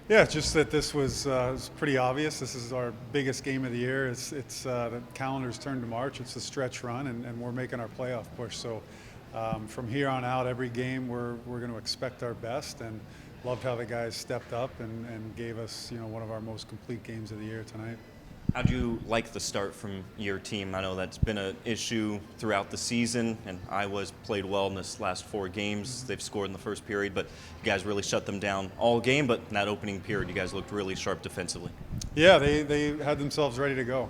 Yeah, just that this was pretty obvious. This is our biggest game of the year. The calendar's turned to March. It's a stretch run, and we're making our playoff push. So from here on out, every game we're going to expect our best, and loved how the guys stepped up and gave us one of our most complete games of the year tonight. How do you like the start from your team? I know that's been an issue throughout the season, and Iowa's played well in this last 4 games. They've scored in the first period, but you guys really shut them down all game. But in that opening period, you guys looked really sharp defensively. Yeah, they had themselves ready to go.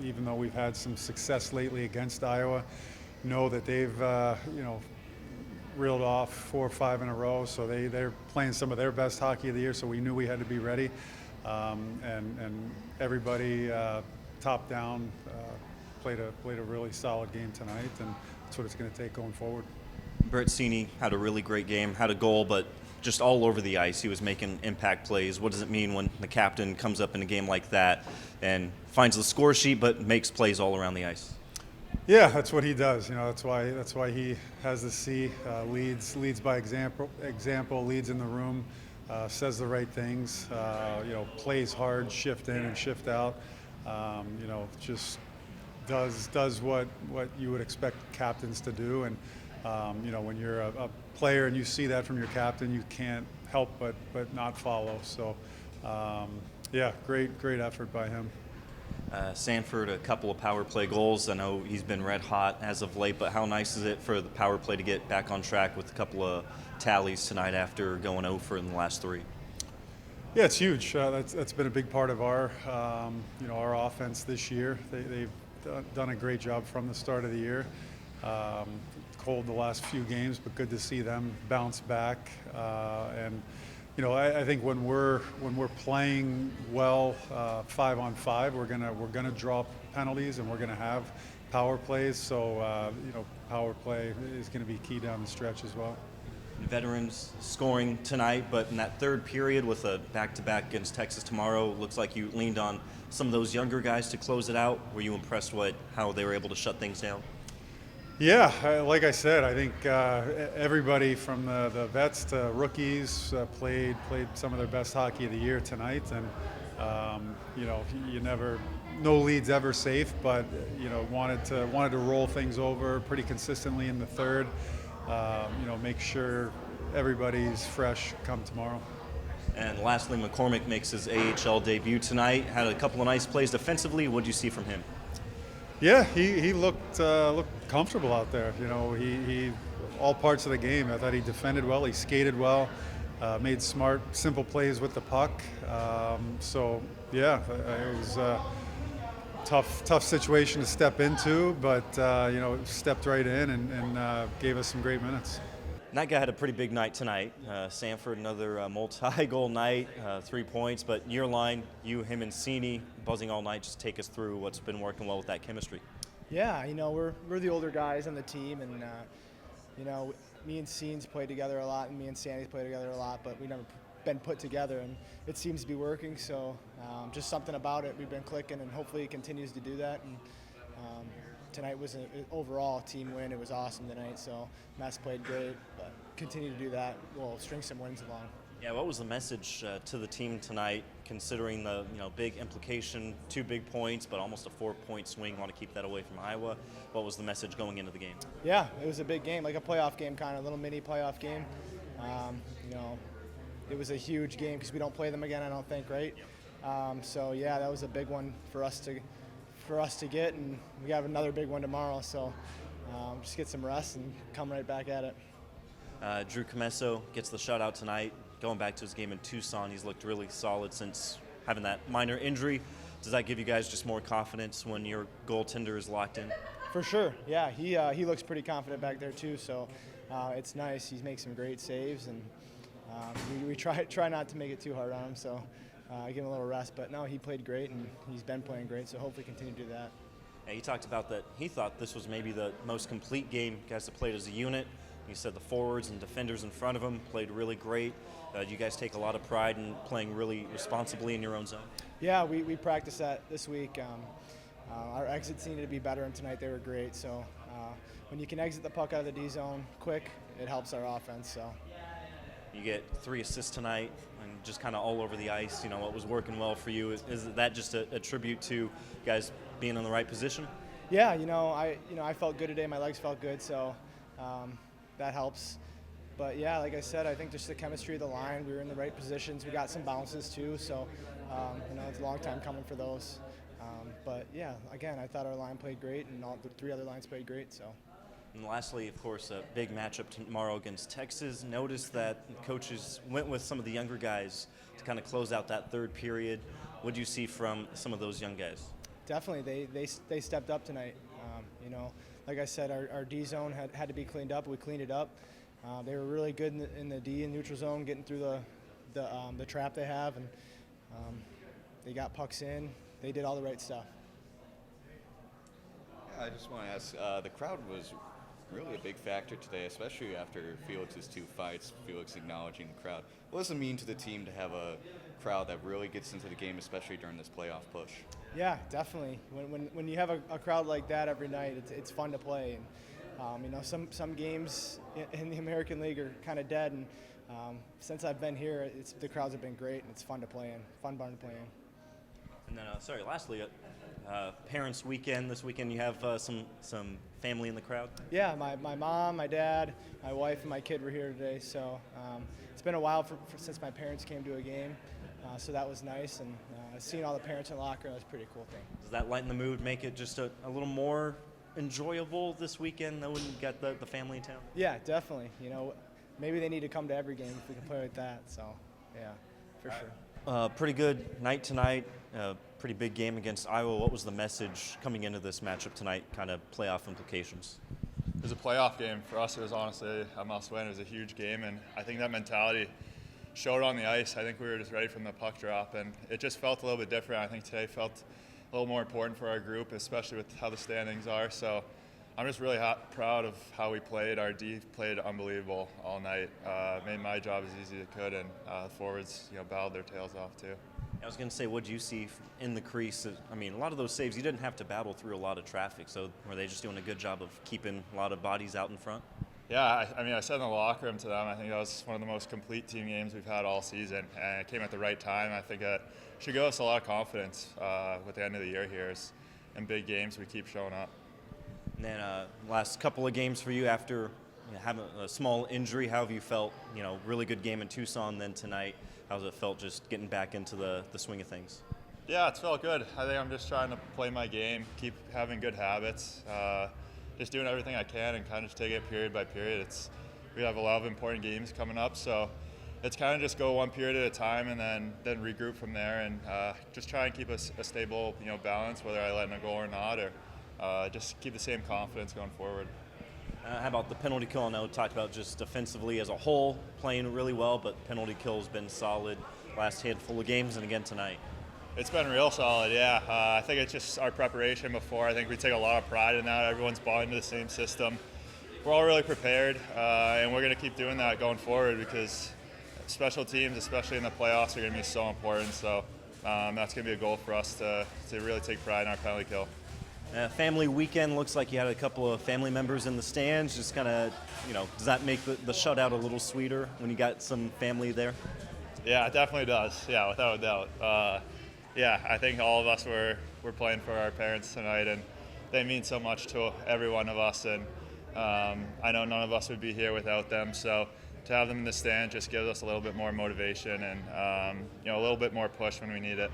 Even though we've had some success lately against Iowa, know that they've reeled off 4 or 5 in a row. So they're playing some of their best hockey of the year. So we knew we had to be ready. And everybody top down played a really solid game tonight, and that's what it's going to take going forward. Brett Sini had a really great game, had a goal, but just all over the ice. He was making impact plays. What does it mean when the captain comes up in a game like that and finds the score sheet but makes plays all around the ice? Yeah, that's what he does. That's why he has the C. Leads by example, leads in the room. Says the right things, plays hard, shift in and shift out, just does what you would expect captains to do. And, when you're a player and you see that from your captain, you can't help but not follow. So, great effort by him. Sanford, a couple of power play goals. I know he's been red hot as of late, but how nice is it for the power play to get back on track with a couple of tallies tonight after going 0 for in the last 3? Yeah, it's huge. That's been a big part of our offense this year. They've done a great job from the start of the year. Cold the last few games, but good to see them bounce back. I think when we're playing well 5-on-5, we're gonna draw penalties and we're gonna have power plays. So power play is going to be key down the stretch as well. Veterans scoring tonight, but in that third period with a back-to-back against Texas tomorrow, looks like you leaned on some of those younger guys to close it out. Were you impressed with how they were able to shut things down? Yeah, like I said, I think everybody from the vets to rookies played some of their best hockey of the year tonight, and no lead's ever safe, but wanted to roll things over pretty consistently in the third. Make sure everybody's fresh come tomorrow. And lastly, McCormick makes his AHL debut tonight. Had a couple of nice plays defensively. What did you see from him? Yeah, he looked comfortable out there. He all parts of the game. I thought he defended well. He skated well. Made smart, simple plays with the puck. It was a tough situation to step into, but stepped right in and gave us some great minutes. And that guy had a pretty big night tonight. Sanford, another multi-goal night, 3 points. But your line, you, him, and Sini, buzzing all night. Just take us through what's been working well with that chemistry. Yeah, we're the older guys on the team, and me and Scenes played together a lot, and me and Sandy's played together a lot, but we've never been put together, and it seems to be working. So just something about it, we've been clicking, and hopefully it continues to do that. And tonight was an overall team win. It was awesome tonight. So Mass played great, but continue to do that. We'll string some wins along. Yeah, what was the message to the team tonight, considering the big implication, 2 big points, but almost a 4-point swing? Want to keep that away from Iowa. What was the message going into the game? Yeah, it was a big game, like a playoff game, kind of a little mini playoff game. It was a huge game because we don't play them again, I don't think, right? That was a big one for us to get, and we have another big one tomorrow. So just get some rest and come right back at it. Drew Commesso gets the shutout tonight. Going back to his game in Tucson, he's looked really solid since having that minor injury. Does that give you guys just more confidence when your goaltender is locked in? For sure, yeah. He looks pretty confident back there too. So it's nice. He's making some great saves, and we try not to make it too hard on him. So give him a little rest. But no, he played great, and he's been playing great. So hopefully continue to do that. Yeah, he talked about that. He thought this was maybe the most complete game. You guys have played as a unit. He said the forwards and defenders in front of him played really great. You guys take a lot of pride in playing really responsibly in your own zone? Yeah, we practiced that this week. Our exits needed to be better, and tonight they were great. So when you can exit the puck out of the D zone quick, it helps our offense. So you get 3 assists tonight, and just kind of all over the ice, what was working well for you? Is that just a tribute to you guys being in the right position? Yeah, I felt good today. My legs felt good, so that helps. But yeah, like I said, I think just the chemistry of the line. We were in the right positions. We got some bounces too, so it's a long time coming for those. But yeah, again, I thought our line played great, and all the 3 other lines played great. So. And lastly, of course, a big matchup tomorrow against Texas. Noticed that coaches went with some of the younger guys to kind of close out that third period. What do you see from some of those young guys? Definitely, they stepped up tonight. Like I said, our D zone had to be cleaned up. We cleaned it up. They were really good in the D and neutral zone, getting through the trap they have, and they got pucks in. They did all the right stuff. Yeah, I just want to ask, the crowd was really a big factor today, especially after Felix's 2 fights, Felix acknowledging the crowd. What does it mean to the team to have a crowd that really gets into the game, especially during this playoff push? Yeah, definitely. When you have a crowd like that every night, it's fun to play. And some games in the American League are kind of dead, and since I've been here, the crowds have been great, and it's fun to play in, fun barn to play in. And then, lastly, Parents' Weekend. This weekend, you have some family in the crowd? Yeah, my mom, my dad, my wife, and my kid were here today. So it's been a while since my parents came to a game, so that was nice. And seeing all the parents in the locker room was a pretty cool thing. Does that lighten the mood, make it just a little more enjoyable this weekend, though, when you got the family in town? Yeah, definitely. Maybe they need to come to every game if we can play like that. So, yeah, for sure. Pretty good night tonight. Pretty big game against Iowa. What was the message coming into this matchup tonight, kind of playoff implications? It was a playoff game. For us, it was honestly a must-win. It was a huge game, and I think that mentality showed on the ice. I think we were just ready from the puck drop, and it just felt a little bit different. I think today felt a little more important for our group, especially with how the standings are. So I'm just really proud of how we played. Our D played unbelievable all night. Made my job as easy as it could, and forwards battled their tails off too. I was going to say, what do you see in the crease? I mean, a lot of those saves, you didn't have to battle through a lot of traffic, so were they just doing a good job of keeping a lot of bodies out in front? Yeah, I said in the locker room to them, I think that was one of the most complete team games we've had all season, and it came at the right time. I think that should give us a lot of confidence with the end of the year here. In big games, we keep showing up. And then last couple of games for you after having a small injury, how have you felt? Really good game in Tucson, then tonight. How's it felt just getting back into the swing of things? Yeah, it's felt good. I think I'm just trying to play my game, keep having good habits, just doing everything I can and kind of just take it period by period. We have a lot of important games coming up, so it's kind of just go one period at a time and then regroup from there and just try and keep a stable balance, whether I let in a goal or not, or just keep the same confidence going forward. How about the penalty kill? I know we talked about just defensively as a whole, playing really well, but penalty kill's been solid last handful of games and again tonight. It's been real solid, yeah. I think it's just our preparation before. I think we take a lot of pride in that. Everyone's bought into the same system. We're all really prepared, and we're going to keep doing that going forward because special teams, especially in the playoffs, are going to be so important. So that's going to be a goal for us to really take pride in our penalty kill. Family weekend, looks like you had a couple of family members in the stands. Just kind of, does that make the shutout a little sweeter when you got some family there? Yeah, it definitely does. Yeah, without a doubt. Yeah, I think all of us were playing for our parents tonight, and they mean so much to every one of us. And I know none of us would be here without them. So to have them in the stand just gives us a little bit more motivation and a little bit more push when we need it.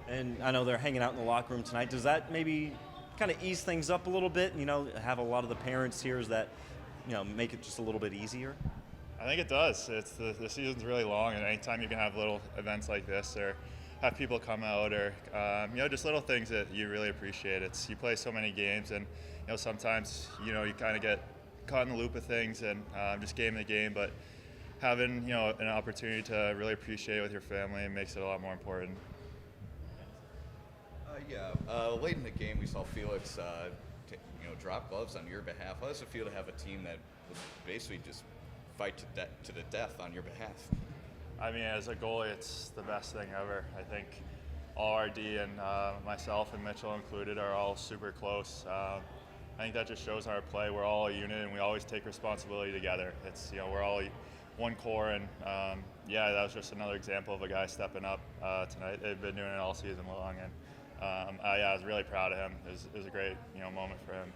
And I know they're hanging out in the locker room tonight. Does that maybe kind of ease things up a little bit? Have a lot of the parents here. Is that make it just a little bit easier? I think it does. The season's really long, and anytime you can have little events like this or have people come out or just little things that you really appreciate. You play so many games, and sometimes you kind of get caught in the loop of things and just game to game, but having an opportunity to really appreciate it with your family makes it a lot more important. Late in the game, we saw Felix drop gloves on your behalf. How does it feel to have a team that would basically just fight to the death on your behalf? I mean, as a goalie, it's the best thing ever. I think all our D and myself and Mitchell included are all super close. I think that just shows our play. We're all a unit, and we always take responsibility together. We're all one core, and yeah, that was just another example of a guy stepping up tonight. They've been doing it all season long, and yeah, I was really proud of him. It was a great moment for him.